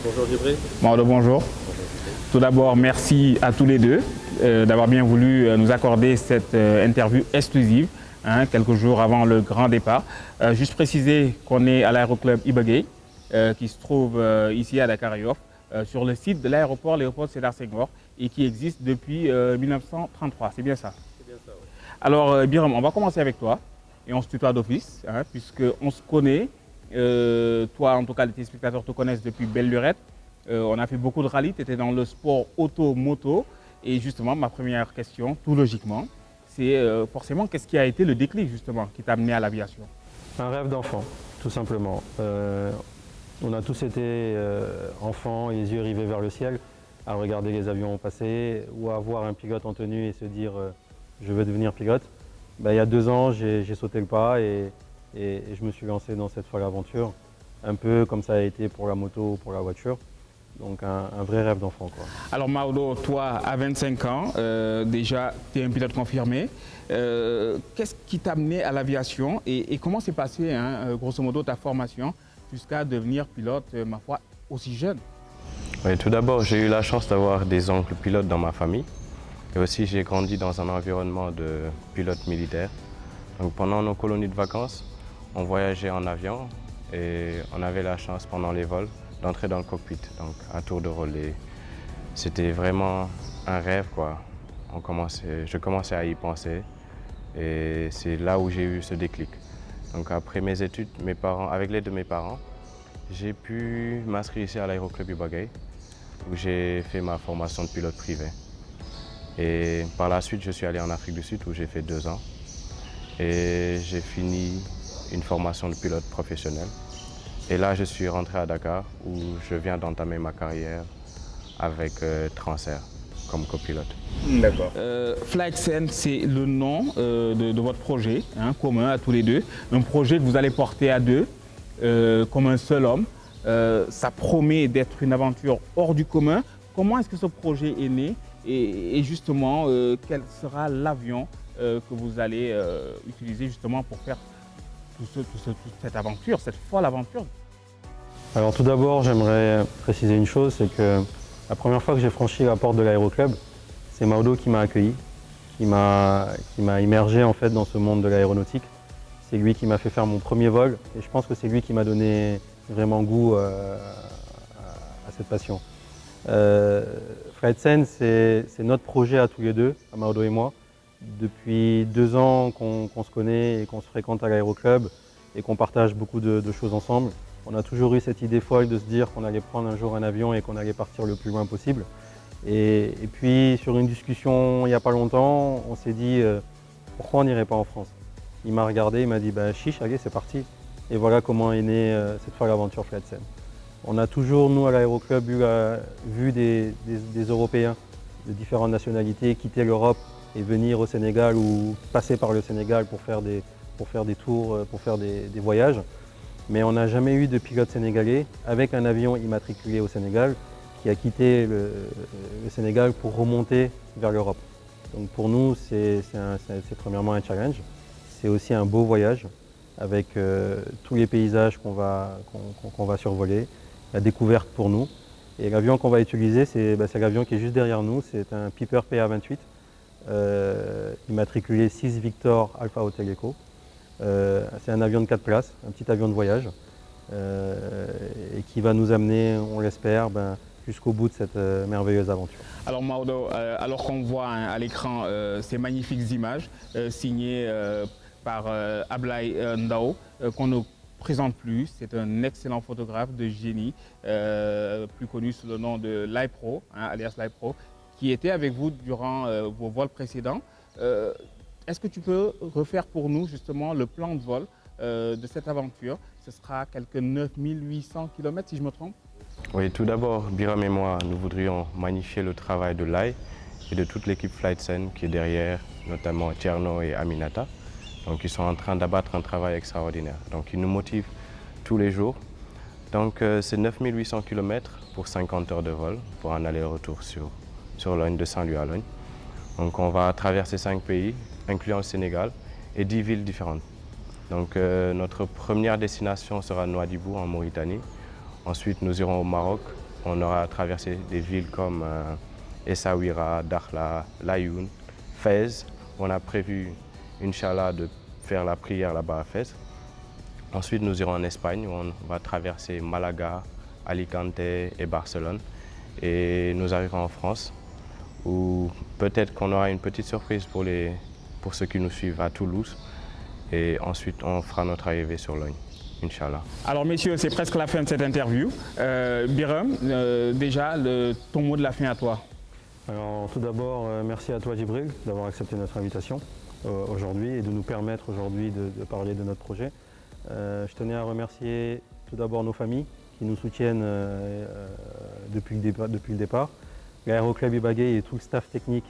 Bonjour Djibril. Maodo, bonjour. Tout d'abord, merci à tous les deux d'avoir bien voulu nous accorder cette interview exclusive, hein, quelques jours avant le grand départ. Juste préciser qu'on est à l'aéroclub Iba Gueye, qui se trouve ici à Dakar Yoff, sur le site de l'aéroport Léopold Sédar Senghor et qui existe depuis 1933. C'est bien ça? C'est bien ça, oui. Alors, Biram, on va commencer avec toi et on se tutoie d'office, hein, puisqu'on se connaît. Toi, en tout cas, les téléspectateurs te connaissent depuis belle lurette. On a fait beaucoup de rallyes, tu étais dans le sport auto-moto. Et justement, ma première question, tout logiquement, c'est forcément qu'est-ce qui a été le déclic justement qui t'a amené à l'aviation? Un rêve d'enfant, tout simplement. On a tous été enfants, les yeux rivés vers le ciel, à regarder les avions passer ou à voir un pilote en tenue et se dire je veux devenir pilote. Ben, il y a 2 ans, j'ai sauté le pas et je me suis lancé dans cette folle aventure, un peu comme ça a été pour la moto ou pour la voiture. Donc un vrai rêve d'enfant, quoi. Alors Maodo, toi, à 25 ans, déjà, tu es un pilote confirmé. Qu'est-ce qui t'a amené à l'aviation et comment s'est passé, hein, grosso modo, ta formation jusqu'à devenir pilote, ma foi, aussi jeune? Oui, tout d'abord, j'ai eu la chance d'avoir des oncles pilotes dans ma famille. Et aussi, j'ai grandi dans un environnement de pilotes militaires. Donc pendant nos colonies de vacances, on voyageait en avion et on avait la chance pendant les vols d'entrer dans le cockpit, donc un tour de rôle. C'était vraiment un rêve, quoi. Je commençais à y penser et c'est là où j'ai eu ce déclic. Donc après mes études, avec l'aide de mes parents, j'ai pu m'inscrire ici à l'aéroclub Iba Gueye, où j'ai fait ma formation de pilote privé. Et par la suite, je suis allé en Afrique du Sud où j'ai fait 2 ans et j'ai fini une formation de pilote professionnel. Et là, je suis rentré à Dakar où je viens d'entamer ma carrière avec Transair comme copilote. D'accord. FlightSense, c'est le nom de votre projet, hein, commun à tous les deux. Un projet que vous allez porter à deux, comme un seul homme. Ça promet d'être une aventure hors du commun. Comment est-ce que ce projet est né et justement, quel sera l'avion que vous allez utiliser justement pour faire toute cette aventure, cette folle aventure? Alors tout d'abord, j'aimerais préciser une chose, c'est que la première fois que j'ai franchi la porte de l'aéroclub, c'est Maodo qui m'a accueilli, qui m'a immergé en fait dans ce monde de l'aéronautique. C'est lui qui m'a fait faire mon premier vol et je pense que c'est lui qui m'a donné vraiment goût à cette passion. FlightSense, c'est notre projet à tous les deux, à Maodo et moi. Depuis 2 ans qu'on se connaît et qu'on se fréquente à l'aéroclub et qu'on partage beaucoup de choses ensemble. On a toujours eu cette idée folle de se dire qu'on allait prendre un jour un avion et qu'on allait partir le plus loin possible. Et puis sur une discussion il n'y a pas longtemps, on s'est dit pourquoi on n'irait pas en France. Il m'a regardé, il m'a dit bah, chiche, allez c'est parti. Et voilà comment est née cette folle aventure FlightSense. On a toujours, nous à l'aéroclub, vu des Européens de différentes nationalités quitter l'Europe et venir au Sénégal ou passer par le Sénégal pour faire des tours, pour faire des voyages. Mais on n'a jamais eu de pilote sénégalais avec un avion immatriculé au Sénégal qui a quitté le Sénégal pour remonter vers l'Europe. Donc pour nous, c'est premièrement un challenge. C'est aussi un beau voyage avec tous les paysages qu'on va survoler, la découverte pour nous. Et l'avion qu'on va utiliser, c'est l'avion qui est juste derrière nous, c'est un Piper PA28, immatriculé 6 Victor Alpha Hotel Echo. C'est un avion de 4 places, un petit avion de voyage, et qui va nous amener, on l'espère, jusqu'au bout de cette merveilleuse aventure. Alors Maodo, alors qu'on voit, hein, à l'écran ces magnifiques images signées par Ablaye Ndao, qu'on ne présente plus, c'est un excellent photographe de génie, plus connu sous le nom de Laipro, hein, alias Laipro, qui était avec vous durant vos vols précédents. Est-ce que tu peux refaire pour nous justement le plan de vol de cette aventure? Ce sera quelques 9800 km si je me trompe? Oui, tout d'abord, Biram et moi, nous voudrions magnifier le travail de Lai et de toute l'équipe FlightSense qui est derrière, notamment Tierno et Aminata. Donc ils sont en train d'abattre un travail extraordinaire. Donc ils nous motivent tous les jours. Donc c'est 9800 km pour 50 heures de vol pour un aller-retour sur Logne, de Saint-Louis à Logne. Donc on va traverser 5 pays, incluant le Sénégal, et 10 villes différentes. Donc notre première destination sera Nouadhibou en Mauritanie. Ensuite nous irons au Maroc, On aura traversé des villes comme Essaouira, Dakhla, Laayoune, Fès. On a prévu, Inch'Allah, de faire la prière là-bas à Fès. Ensuite, nous irons en Espagne où on va traverser Malaga, Alicante et Barcelone. Et nous arriverons en France où peut-être qu'on aura une petite surprise pour ceux qui nous suivent à Toulouse. Et ensuite, on fera notre arrivée sur Logne, Inch'Allah. Alors messieurs, c'est presque la fin de cette interview. Biram, déjà, ton mot de la fin à toi. Alors tout d'abord, merci à toi Djibril d'avoir accepté notre invitation aujourd'hui et de nous permettre aujourd'hui de parler de notre projet. Je tenais à remercier tout d'abord nos familles qui nous soutiennent depuis le départ. L'Aéroclub Ibagué et tout le staff technique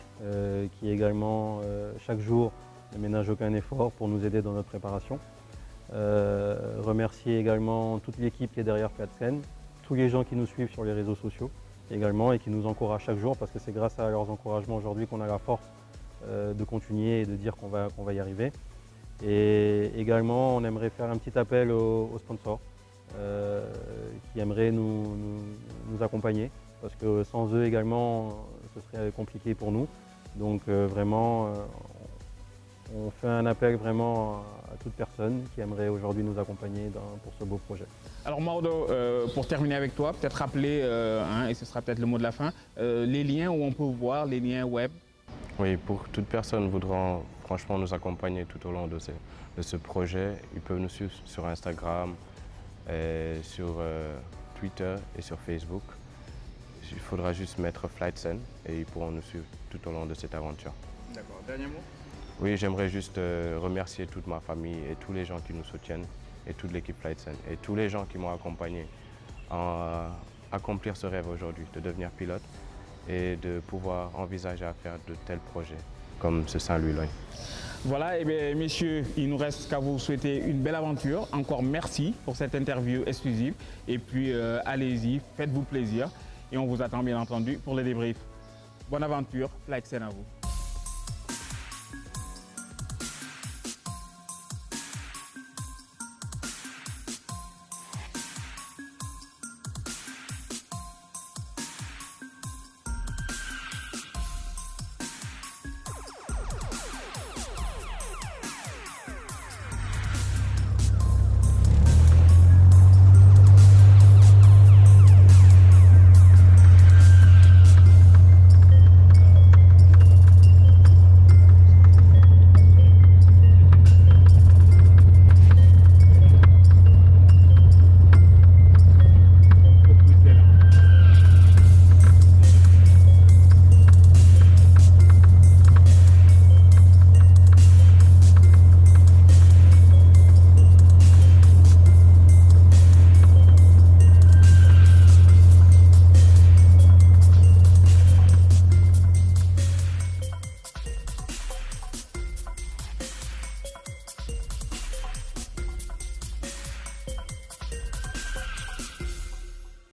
qui également chaque jour ne ménage aucun effort pour nous aider dans notre préparation. Remercier également toute l'équipe qui est derrière Flightsen, tous les gens qui nous suivent sur les réseaux sociaux également et qui nous encouragent chaque jour parce que c'est grâce à leurs encouragements aujourd'hui qu'on a la force de continuer et de dire qu'on va y arriver. Et également, on aimerait faire un petit appel aux sponsors qui aimeraient nous accompagner parce que sans eux également, ce serait compliqué pour nous. Donc vraiment, on fait un appel vraiment à toute personne qui aimerait aujourd'hui nous accompagner pour ce beau projet. Alors Maodo, pour terminer avec toi, peut-être rappeler, et ce sera peut-être le mot de la fin, les liens où on peut voir, les liens web. Oui, pour toute personne voudra franchement nous accompagner tout au long de ce projet, ils peuvent nous suivre sur Instagram, sur Twitter et sur Facebook. Il faudra juste mettre Flightsen et ils pourront nous suivre tout au long de cette aventure. D'accord. Dernier mot? Oui, j'aimerais juste remercier toute ma famille et tous les gens qui nous soutiennent et toute l'équipe Flightsen et tous les gens qui m'ont accompagné à accomplir ce rêve aujourd'hui, de devenir pilote et de pouvoir envisager à faire de tels projets comme ce Saint-Louis-Logne. Voilà, et bien messieurs, il nous reste qu'à vous souhaiter une belle aventure. Encore merci pour cette interview exclusive et puis allez-y, faites-vous plaisir et on vous attend bien entendu pour le débrief. Bonne aventure, Flightsen à vous.